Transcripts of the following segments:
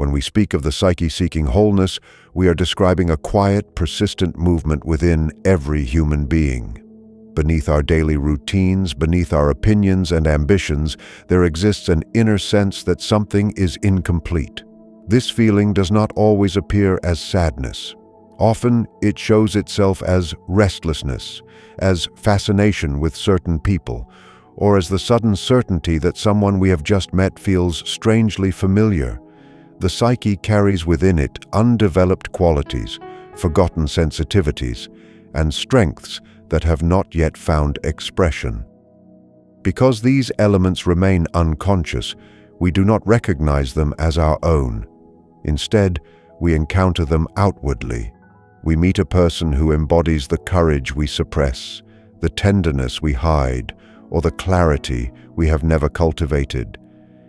When we speak of the psyche seeking wholeness, we are describing a quiet, persistent movement within every human being. Beneath our daily routines, beneath our opinions and ambitions, there exists an inner sense that something is incomplete. This feeling does not always appear as sadness. Often, it shows itself as restlessness, as fascination with certain people, or as the sudden certainty that someone we have just met feels strangely familiar. The psyche carries within it undeveloped qualities, forgotten sensitivities, and strengths that have not yet found expression. Because these elements remain unconscious, we do not recognize them as our own. Instead, we encounter them outwardly. We meet a person who embodies the courage we suppress, the tenderness we hide, or the clarity we have never cultivated.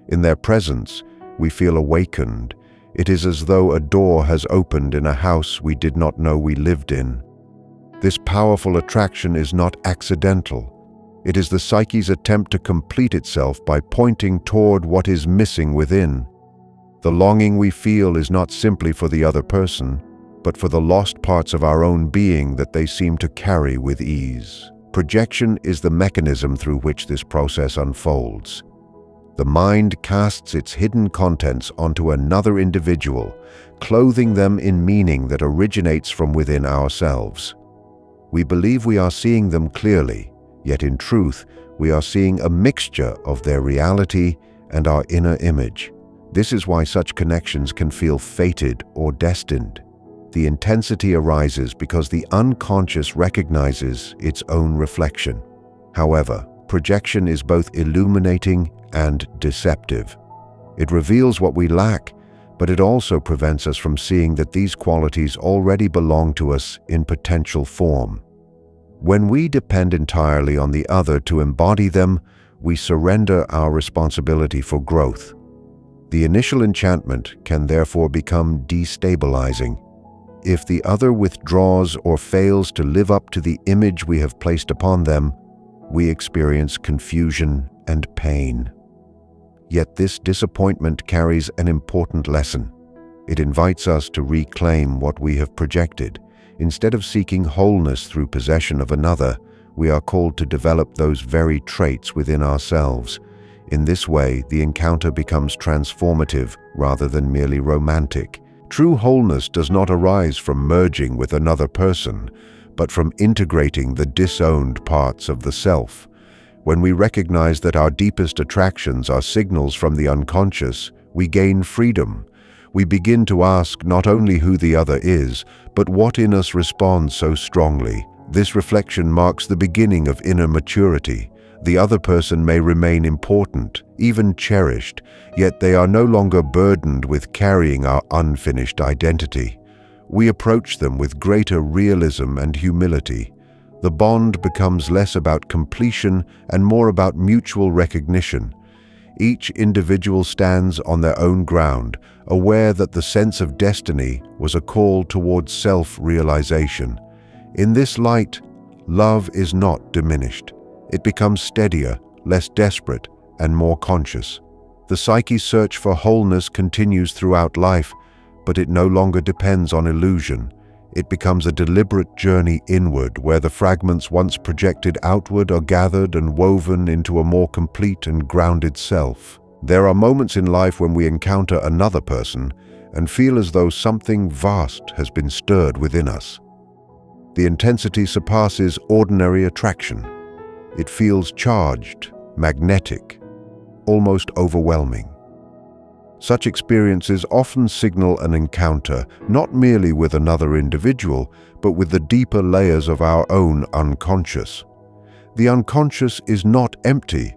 In their presence, we feel awakened. It is as though a door has opened in a house we did not know we lived in. This powerful attraction is not accidental. It is the psyche's attempt to complete itself by pointing toward what is missing within. The longing we feel is not simply for the other person, but for the lost parts of our own being that they seem to carry with ease. Projection is the mechanism through which this process unfolds. The mind casts its hidden contents onto another individual, clothing them in meaning that originates from within ourselves. We believe we are seeing them clearly, yet in truth, we are seeing a mixture of their reality and our inner image. This is why such connections can feel fated or destined. The intensity arises because the unconscious recognizes its own reflection. However, projection is both illuminating and deceptive. It reveals what we lack, but it also prevents us from seeing that these qualities already belong to us in potential form. When we depend entirely on the other to embody them, we surrender our responsibility for growth. The initial enchantment can therefore become destabilizing. If the other withdraws or fails to live up to the image we have placed upon them, we experience confusion and pain. Yet this disappointment carries an important lesson. It invites us to reclaim what we have projected. Instead of seeking wholeness through possession of another, we are called to develop those very traits within ourselves. In this way, the encounter becomes transformative rather than merely romantic. True wholeness does not arise from merging with another person, but from integrating the disowned parts of the self. When we recognize that our deepest attractions are signals from the unconscious, we gain freedom. We begin to ask not only who the other is, but what in us responds so strongly. This reflection marks the beginning of inner maturity. The other person may remain important, even cherished, yet they are no longer burdened with carrying our unfinished identity. We approach them with greater realism and humility. The bond becomes less about completion and more about mutual recognition. Each individual stands on their own ground, aware that the sense of destiny was a call towards self-realization. In this light, love is not diminished. It becomes steadier, less desperate, and more conscious. The psyche's search for wholeness continues throughout life, but it no longer depends on illusion. It becomes a deliberate journey inward, where the fragments once projected outward are gathered and woven into a more complete and grounded self. There are moments in life when we encounter another person and feel as though something vast has been stirred within us. The intensity surpasses ordinary attraction. It feels charged, magnetic, almost overwhelming. Such experiences often signal an encounter, not merely with another individual, but with the deeper layers of our own unconscious. The unconscious is not empty.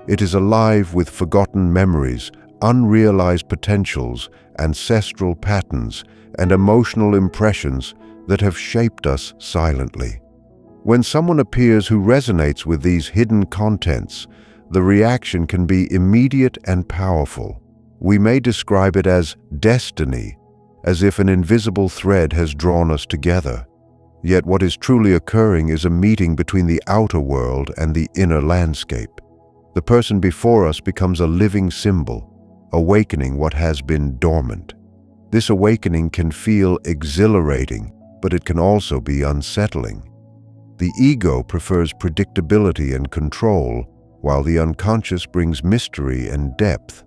It is alive with forgotten memories, unrealized potentials, ancestral patterns, and emotional impressions that have shaped us silently. When someone appears who resonates with these hidden contents, the reaction can be immediate and powerful. We may describe it as destiny, as if an invisible thread has drawn us together. Yet what is truly occurring is a meeting between the outer world and the inner landscape. The person before us becomes a living symbol, awakening what has been dormant. This awakening can feel exhilarating, but it can also be unsettling. The ego prefers predictability and control, while the unconscious brings mystery and depth.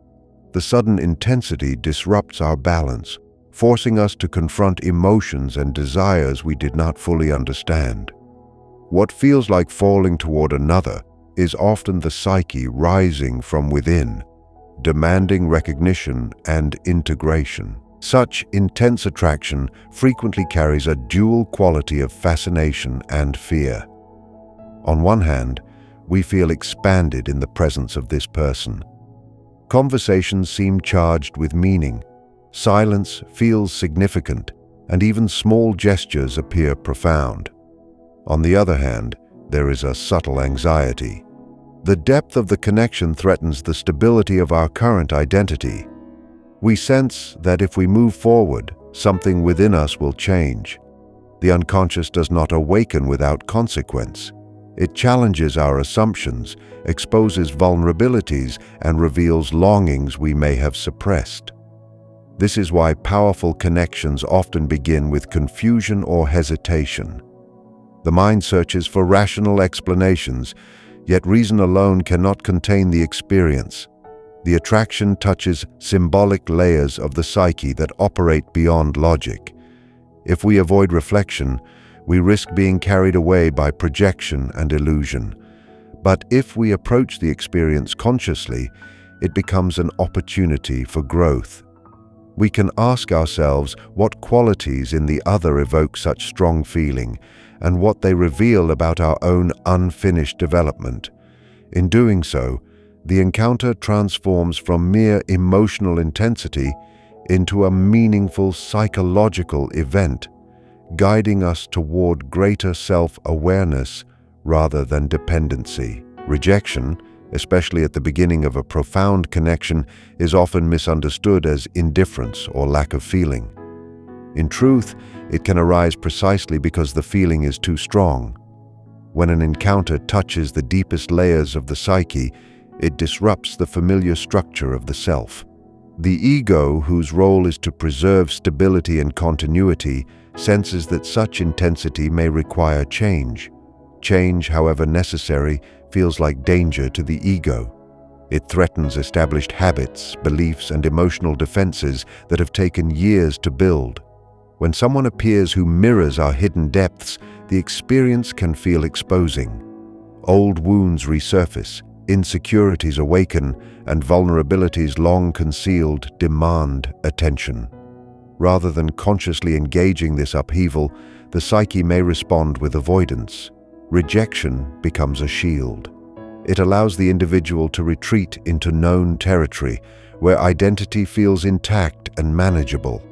The sudden intensity disrupts our balance, forcing us to confront emotions and desires we did not fully understand. What feels like falling toward another is often the psyche rising from within, demanding recognition and integration. Such intense attraction frequently carries a dual quality of fascination and fear. On one hand, we feel expanded in the presence of this person. Conversations seem charged with meaning, silence feels significant, and even small gestures appear profound. On the other hand, there is a subtle anxiety. The depth of the connection threatens the stability of our current identity. We sense that if we move forward, something within us will change. The unconscious does not awaken without consequence. It challenges our assumptions, exposes vulnerabilities, and reveals longings we may have suppressed. This is why powerful connections often begin with confusion or hesitation. The mind searches for rational explanations, yet reason alone cannot contain the experience. The attraction touches symbolic layers of the psyche that operate beyond logic. If we avoid reflection, we risk being carried away by projection and illusion. But if we approach the experience consciously, it becomes an opportunity for growth. We can ask ourselves what qualities in the other evoke such strong feeling, and what they reveal about our own unfinished development. In doing so, the encounter transforms from mere emotional intensity into a meaningful psychological event, guiding us toward greater self-awareness rather than dependency. Rejection, especially at the beginning of a profound connection, is often misunderstood as indifference or lack of feeling. In truth, it can arise precisely because the feeling is too strong. When an encounter touches the deepest layers of the psyche, it disrupts the familiar structure of the self. The ego, whose role is to preserve stability and continuity, senses that such intensity may require change. Change, however necessary, feels like danger to the ego. It threatens established habits, beliefs, and emotional defenses that have taken years to build. When someone appears who mirrors our hidden depths, the experience can feel exposing. Old wounds resurface, insecurities awaken, and vulnerabilities long concealed demand attention. Rather than consciously engaging this upheaval, the psyche may respond with avoidance. Rejection becomes a shield. It allows the individual to retreat into known territory, where identity feels intact and manageable.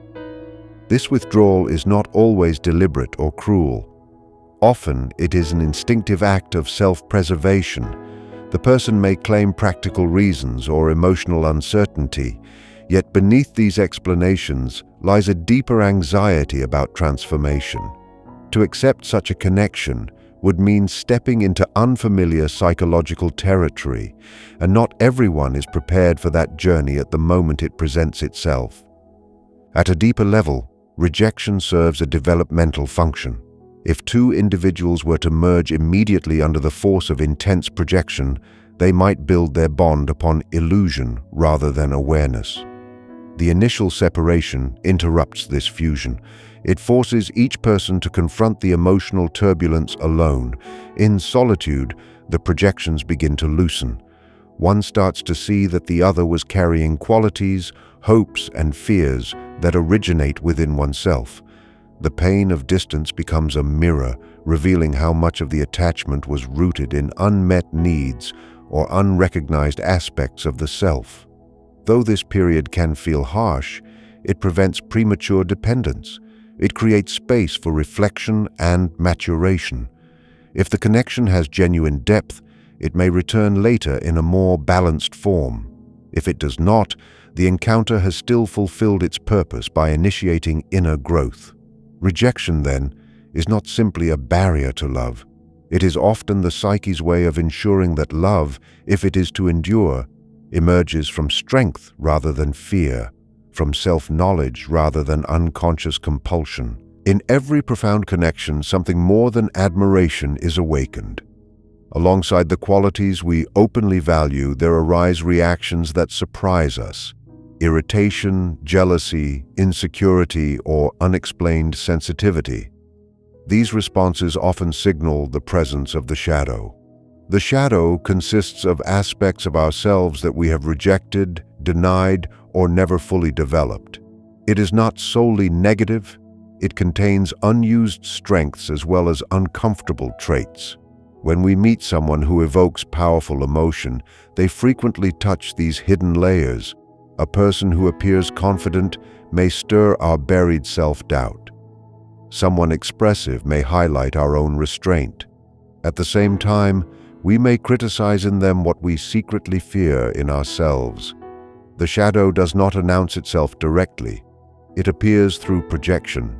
This withdrawal is not always deliberate or cruel. Often, it is an instinctive act of self-preservation. The person may claim practical reasons or emotional uncertainty, yet beneath these explanations lies a deeper anxiety about transformation. To accept such a connection would mean stepping into unfamiliar psychological territory, and not everyone is prepared for that journey at the moment it presents itself. At a deeper level, rejection serves a developmental function. If two individuals were to merge immediately under the force of intense projection, they might build their bond upon illusion rather than awareness. The initial separation interrupts this fusion. It forces each person to confront the emotional turbulence alone. In solitude, the projections begin to loosen. One starts to see that the other was carrying qualities, hopes, and fears that originate within oneself. The pain of distance becomes a mirror, revealing how much of the attachment was rooted in unmet needs or unrecognized aspects of the self. Though this period can feel harsh, it prevents premature dependence. It creates space for reflection and maturation. If the connection has genuine depth, it may return later in a more balanced form. If it does not, the encounter has still fulfilled its purpose by initiating inner growth. Rejection, then, is not simply a barrier to love. It is often the psyche's way of ensuring that love, if it is to endure, emerges from strength rather than fear, from self-knowledge rather than unconscious compulsion. In every profound connection, something more than admiration is awakened. Alongside the qualities we openly value, there arise reactions that surprise us: irritation, jealousy, insecurity, or unexplained sensitivity. These responses often signal the presence of the shadow. The shadow consists of aspects of ourselves that we have rejected, denied, or never fully developed. It is not solely negative. It contains unused strengths as well as uncomfortable traits. When we meet someone who evokes powerful emotion, they frequently touch these hidden layers. A person who appears confident may stir our buried self-doubt. Someone expressive may highlight our own restraint. At the same time, we may criticize in them what we secretly fear in ourselves. The shadow does not announce itself directly. It appears through projection.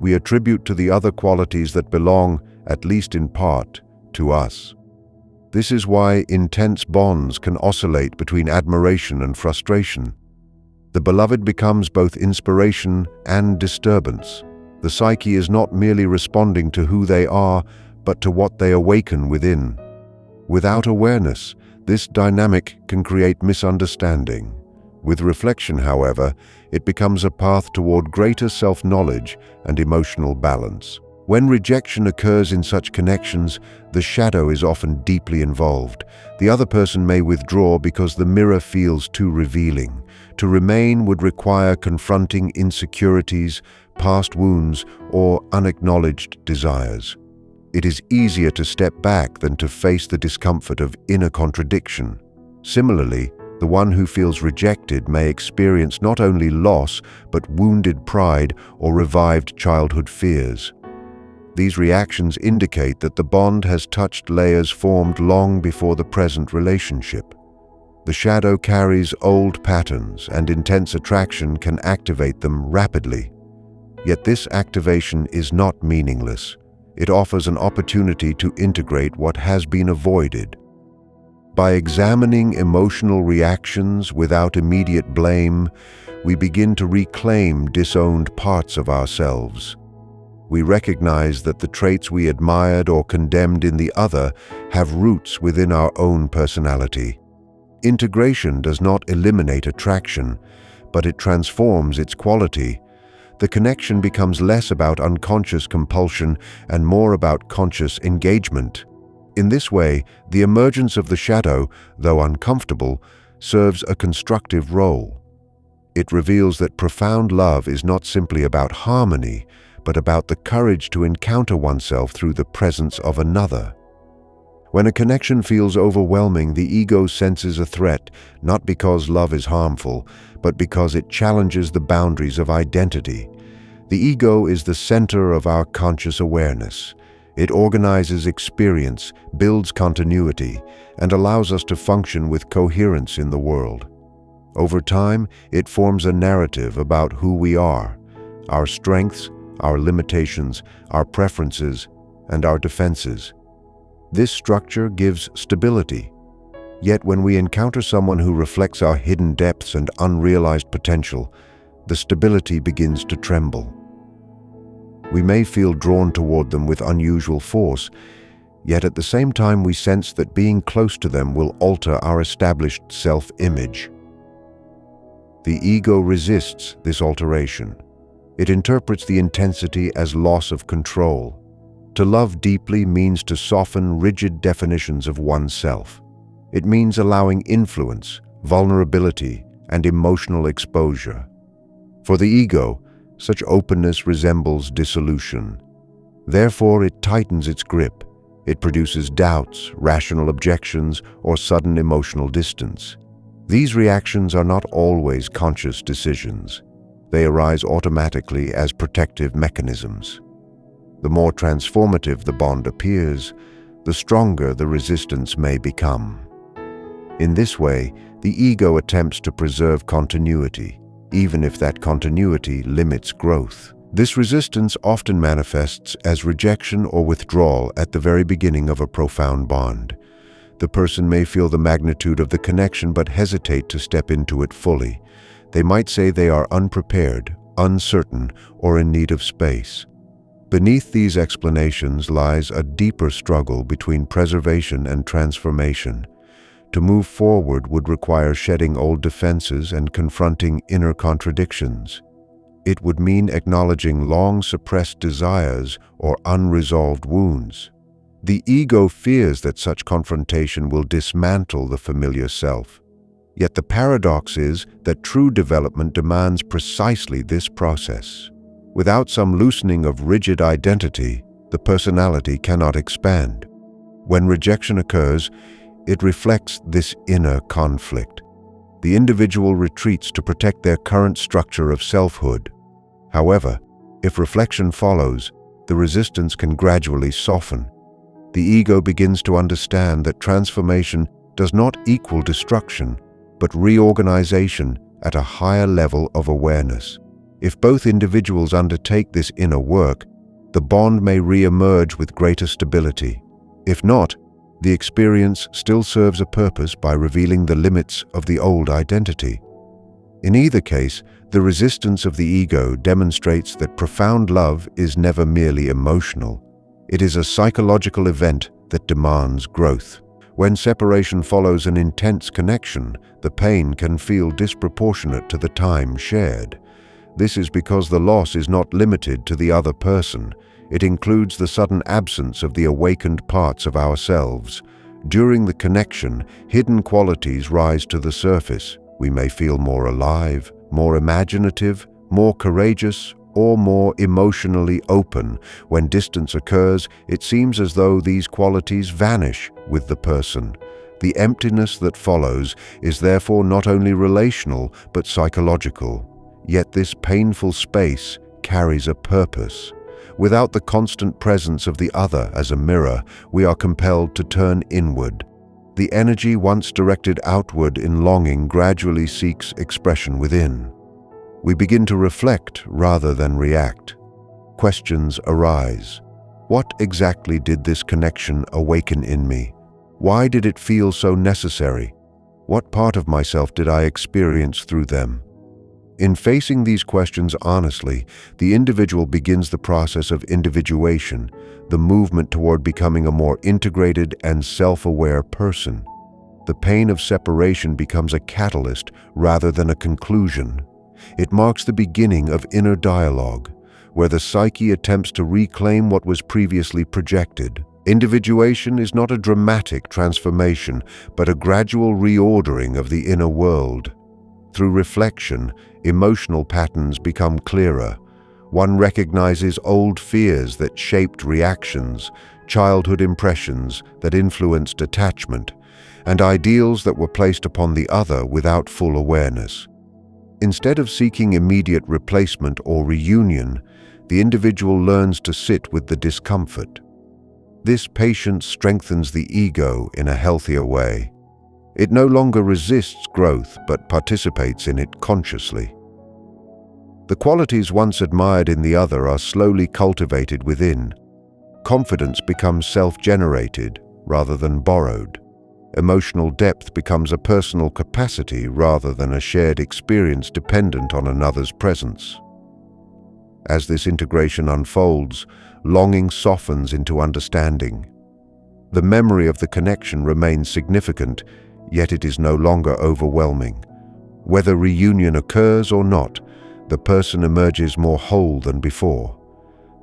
We attribute to the other qualities that belong, at least in part, to us. This is why intense bonds can oscillate between admiration and frustration. The beloved becomes both inspiration and disturbance. The psyche is not merely responding to who they are, but to what they awaken within. Without awareness, this dynamic can create misunderstanding. With reflection, however, it becomes a path toward greater self-knowledge and emotional balance. When rejection occurs in such connections, the shadow is often deeply involved. The other person may withdraw because the mirror feels too revealing. To remain would require confronting insecurities, past wounds, or unacknowledged desires. It is easier to step back than to face the discomfort of inner contradiction. Similarly, the one who feels rejected may experience not only loss, but wounded pride or revived childhood fears. These reactions indicate that the bond has touched layers formed long before the present relationship. The shadow carries old patterns, and intense attraction can activate them rapidly. Yet this activation is not meaningless. It offers an opportunity to integrate what has been avoided. By examining emotional reactions without immediate blame, we begin to reclaim disowned parts of ourselves. We recognize that the traits we admired or condemned in the other have roots within our own personality. Integration does not eliminate attraction, but it transforms its quality. The connection becomes less about unconscious compulsion and more about conscious engagement. In this way, the emergence of the shadow, though uncomfortable, serves a constructive role. It reveals that profound love is not simply about harmony, but about the courage to encounter oneself through the presence of another. When a connection feels overwhelming, the ego senses a threat, not because love is harmful, but because it challenges the boundaries of identity. The ego is the center of our conscious awareness. It organizes experience, builds continuity, and allows us to function with coherence in the world. Over time, it forms a narrative about who we are, our strengths, our limitations, our preferences, and our defenses. This structure gives stability. Yet when we encounter someone who reflects our hidden depths and unrealized potential, the stability begins to tremble. We may feel drawn toward them with unusual force, yet at the same time we sense that being close to them will alter our established self-image. The ego resists this alteration. It interprets the intensity as loss of control. To love deeply means to soften rigid definitions of oneself. It means allowing influence, vulnerability, and emotional exposure. For the ego, such openness resembles dissolution. Therefore, it tightens its grip. It produces doubts, rational objections, or sudden emotional distance. These reactions are not always conscious decisions. They arise automatically as protective mechanisms. The more transformative the bond appears, the stronger the resistance may become. In this way, the ego attempts to preserve continuity, even if that continuity limits growth. This resistance often manifests as rejection or withdrawal at the very beginning of a profound bond. The person may feel the magnitude of the connection but hesitate to step into it fully. They might say they are unprepared, uncertain, or in need of space. Beneath these explanations lies a deeper struggle between preservation and transformation. To move forward would require shedding old defenses and confronting inner contradictions. It would mean acknowledging long-suppressed desires or unresolved wounds. The ego fears that such confrontation will dismantle the familiar self. Yet the paradox is that true development demands precisely this process. Without some loosening of rigid identity, the personality cannot expand. When rejection occurs, it reflects this inner conflict. The individual retreats to protect their current structure of selfhood. However, if reflection follows, the resistance can gradually soften. The ego begins to understand that transformation does not equal destruction, but reorganization at a higher level of awareness. If both individuals undertake this inner work, the bond may re-emerge with greater stability. If not, the experience still serves a purpose by revealing the limits of the old identity. In either case, the resistance of the ego demonstrates that profound love is never merely emotional. It is a psychological event that demands growth. When separation follows an intense connection, the pain can feel disproportionate to the time shared. This is because the loss is not limited to the other person. It includes the sudden absence of the awakened parts of ourselves. During the connection, hidden qualities rise to the surface. We may feel more alive, more imaginative, more courageous, or more emotionally open. When distance occurs, it seems as though these qualities vanish with the person. The emptiness that follows is therefore not only relational but psychological. Yet this painful space carries a purpose. Without the constant presence of the other as a mirror, we are compelled to turn inward. The energy once directed outward in longing gradually seeks expression within. We begin to reflect rather than react. Questions arise. What exactly did this connection awaken in me? Why did it feel so necessary? What part of myself did I experience through them? In facing these questions honestly, the individual begins the process of individuation, the movement toward becoming a more integrated and self-aware person. The pain of separation becomes a catalyst rather than a conclusion. It marks the beginning of inner dialogue, where the psyche attempts to reclaim what was previously projected. Individuation is not a dramatic transformation, but a gradual reordering of the inner world. Through reflection, emotional patterns become clearer. One recognizes old fears that shaped reactions, childhood impressions that influenced attachment, and ideals that were placed upon the other without full awareness. Instead of seeking immediate replacement or reunion, the individual learns to sit with the discomfort. This patience strengthens the ego in a healthier way. It no longer resists growth but participates in it consciously. The qualities once admired in the other are slowly cultivated within. Confidence becomes self-generated rather than borrowed. Emotional depth becomes a personal capacity rather than a shared experience dependent on another's presence. As this integration unfolds, longing softens into understanding. The memory of the connection remains significant, yet it is no longer overwhelming. Whether reunion occurs or not, the person emerges more whole than before.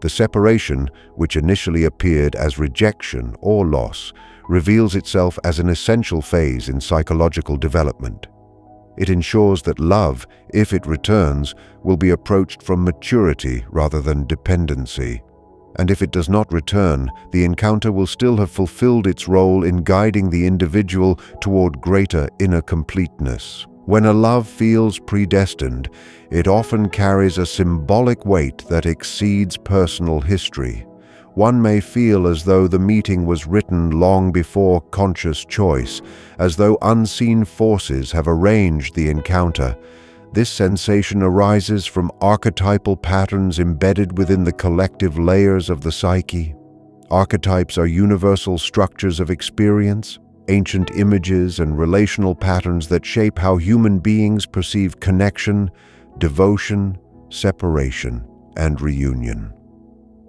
The separation, which initially appeared as rejection or loss, reveals itself as an essential phase in psychological development. It ensures that love, if it returns, will be approached from maturity rather than dependency. And if it does not return, the encounter will still have fulfilled its role in guiding the individual toward greater inner completeness. When a love feels predestined, it often carries a symbolic weight that exceeds personal history. One may feel as though the meeting was written long before conscious choice, as though unseen forces have arranged the encounter. This sensation arises from archetypal patterns embedded within the collective layers of the psyche. Archetypes are universal structures of experience, ancient images and relational patterns that shape how human beings perceive connection, devotion, separation, and reunion.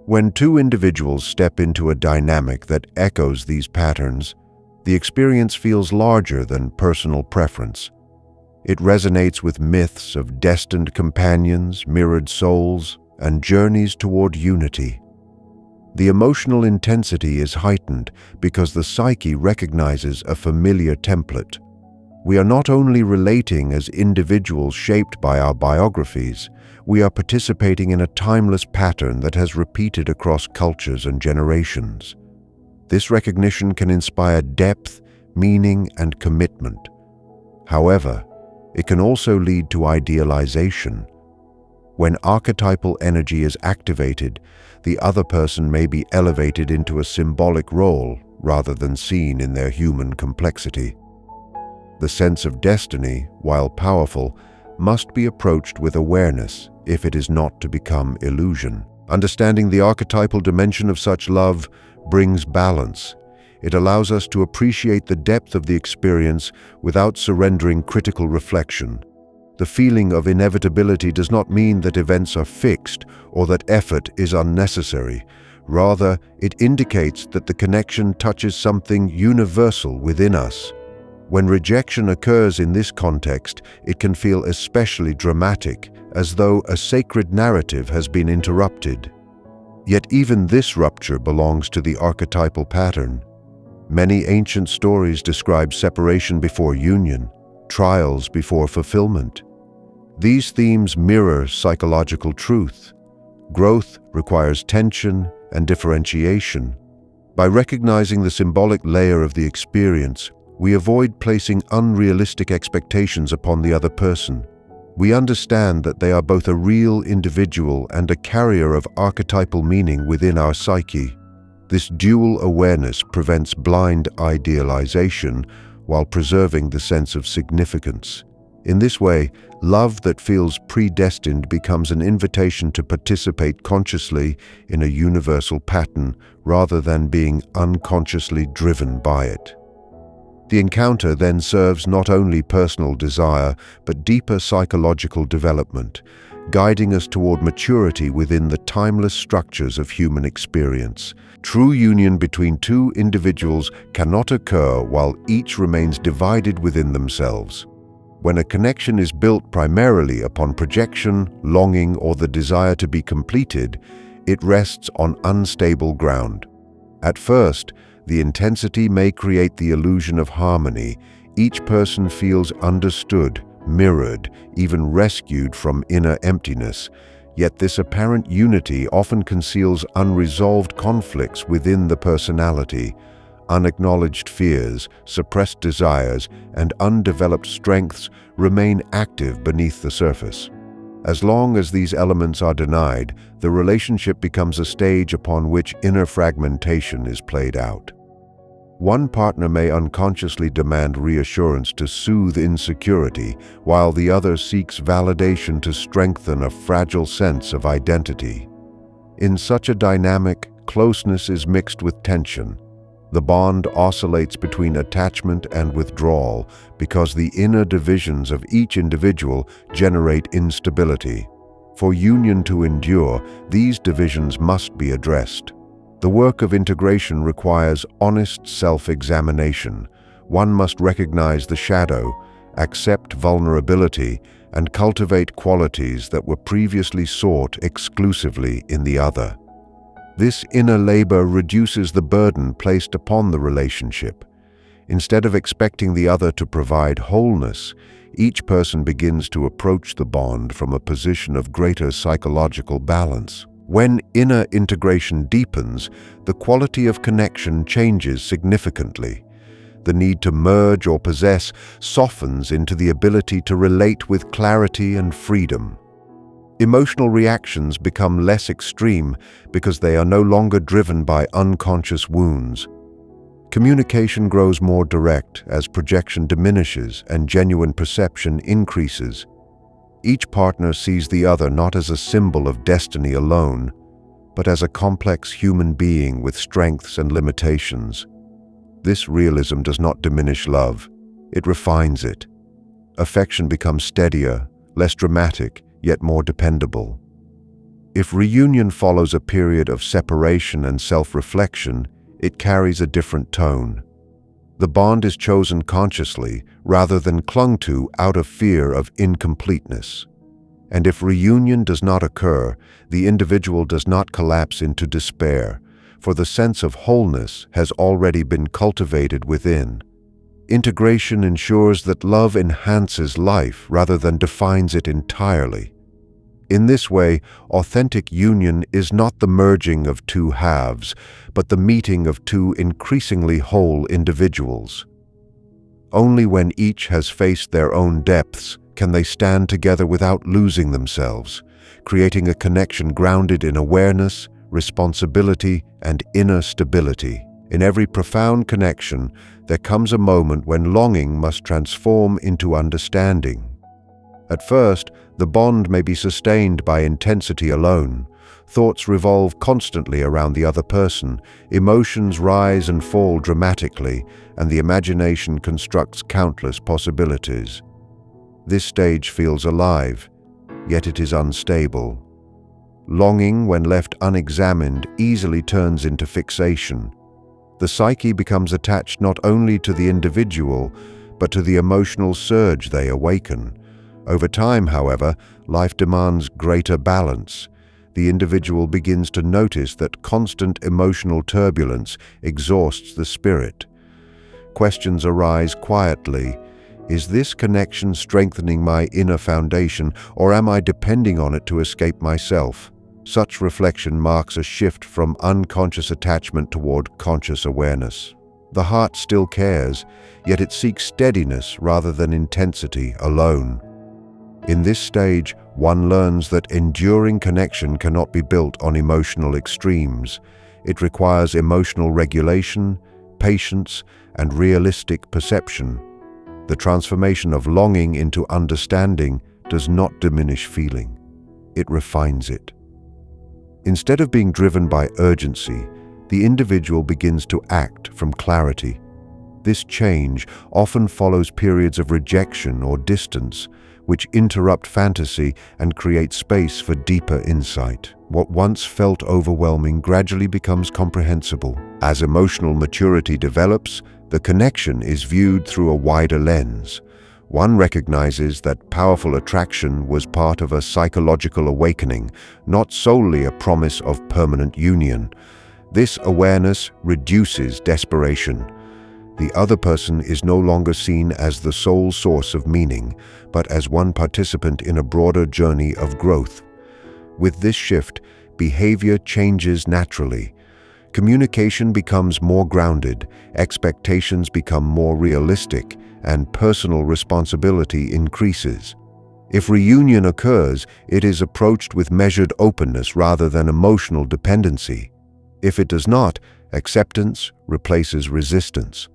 When two individuals step into a dynamic that echoes these patterns, the experience feels larger than personal preference. It resonates with myths of destined companions, mirrored souls, and journeys toward unity. The emotional intensity is heightened because the psyche recognizes a familiar template. We are not only relating as individuals shaped by our biographies, we are participating in a timeless pattern that has repeated across cultures and generations. This recognition can inspire depth, meaning, and commitment. However, it can also lead to idealization. When archetypal energy is activated, the other person may be elevated into a symbolic role rather than seen in their human complexity. The sense of destiny, while powerful, must be approached with awareness if it is not to become illusion. Understanding the archetypal dimension of such love brings balance. It allows us to appreciate the depth of the experience without surrendering critical reflection. The feeling of inevitability does not mean that events are fixed or that effort is unnecessary. Rather, it indicates that the connection touches something universal within us. When rejection occurs in this context, it can feel especially dramatic, as though a sacred narrative has been interrupted. Yet even this rupture belongs to the archetypal pattern. Many ancient stories describe separation before union, trials before fulfillment. These themes mirror psychological truth. Growth requires tension and differentiation. By recognizing the symbolic layer of the experience, we avoid placing unrealistic expectations upon the other person. We understand that they are both a real individual and a carrier of archetypal meaning within our psyche. This dual awareness prevents blind idealization while preserving the sense of significance. In this way, love that feels predestined becomes an invitation to participate consciously in a universal pattern rather than being unconsciously driven by it. The encounter then serves not only personal desire, but deeper psychological development, guiding us toward maturity within the timeless structures of human experience. True union between two individuals cannot occur while each remains divided within themselves. When a connection is built primarily upon projection, longing, or the desire to be completed, it rests on unstable ground. At first, the intensity may create the illusion of harmony. Each person feels understood, mirrored, even rescued from inner emptiness. Yet this apparent unity often conceals unresolved conflicts within the personality. Unacknowledged fears, suppressed desires, and undeveloped strengths remain active beneath the surface. As long as these elements are denied, the relationship becomes a stage upon which inner fragmentation is played out. One partner may unconsciously demand reassurance to soothe insecurity, while the other seeks validation to strengthen a fragile sense of identity. In such a dynamic, closeness is mixed with tension. The bond oscillates between attachment and withdrawal because the inner divisions of each individual generate instability. For union to endure, these divisions must be addressed. The work of integration requires honest self-examination. One must recognize the shadow, accept vulnerability, and cultivate qualities that were previously sought exclusively in the other. This inner labor reduces the burden placed upon the relationship. Instead of expecting the other to provide wholeness, each person begins to approach the bond from a position of greater psychological balance. When inner integration deepens, the quality of connection changes significantly. The need to merge or possess softens into the ability to relate with clarity and freedom. Emotional reactions become less extreme because they are no longer driven by unconscious wounds. Communication grows more direct as projection diminishes and genuine perception increases. Each partner sees the other not as a symbol of destiny alone, but as a complex human being with strengths and limitations. This realism does not diminish love, it refines it. Affection becomes steadier, less dramatic, yet more dependable. If reunion follows a period of separation and self-reflection, it carries a different tone. The bond is chosen consciously rather than clung to out of fear of incompleteness. And if reunion does not occur, the individual does not collapse into despair, for the sense of wholeness has already been cultivated within. Integration ensures that love enhances life rather than defines it entirely. In this way, authentic union is not the merging of two halves, but the meeting of two increasingly whole individuals. Only when each has faced their own depths can they stand together without losing themselves, creating a connection grounded in awareness, responsibility, and inner stability. In every profound connection, there comes a moment when longing must transform into understanding. At first, the bond may be sustained by intensity alone. Thoughts revolve constantly around the other person, emotions rise and fall dramatically, and the imagination constructs countless possibilities. This stage feels alive, yet it is unstable. Longing, when left unexamined, easily turns into fixation. The psyche becomes attached not only to the individual, but to the emotional surge they awaken. Over time, however, life demands greater balance. The individual begins to notice that constant emotional turbulence exhausts the spirit. Questions arise quietly. Is this connection strengthening my inner foundation, or am I depending on it to escape myself? Such reflection marks a shift from unconscious attachment toward conscious awareness. The heart still cares, yet it seeks steadiness rather than intensity alone. In this stage, one learns that enduring connection cannot be built on emotional extremes. It requires emotional regulation, patience, and realistic perception. The transformation of longing into understanding does not diminish feeling. It refines it. Instead of being driven by urgency, the individual begins to act from clarity. This change often follows periods of rejection or distance, which interrupt fantasy and create space for deeper insight. What once felt overwhelming gradually becomes comprehensible. As emotional maturity develops, the connection is viewed through a wider lens. One recognizes that powerful attraction was part of a psychological awakening, not solely a promise of permanent union. This awareness reduces desperation. The other person is no longer seen as the sole source of meaning, but as one participant in a broader journey of growth. With this shift, behavior changes naturally. Communication becomes more grounded, expectations become more realistic, and personal responsibility increases. If reunion occurs, it is approached with measured openness rather than emotional dependency. If it does not, acceptance replaces resistance.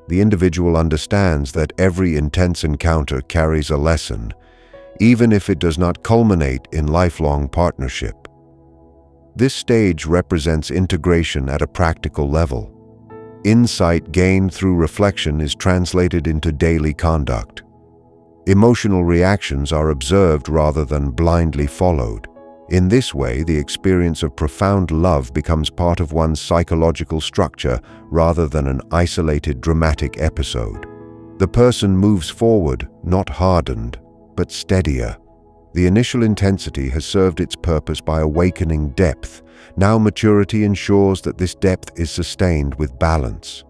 The individual understands that every intense encounter carries a lesson, even if it does not culminate in lifelong partnership. This stage represents integration at a practical level. Insight gained through reflection is translated into daily conduct. Emotional reactions are observed rather than blindly followed. In this way, the experience of profound love becomes part of one's psychological structure rather than an isolated dramatic episode. The person moves forward, not hardened, but steadier. The initial intensity has served its purpose by awakening depth. Now maturity ensures that this depth is sustained with balance.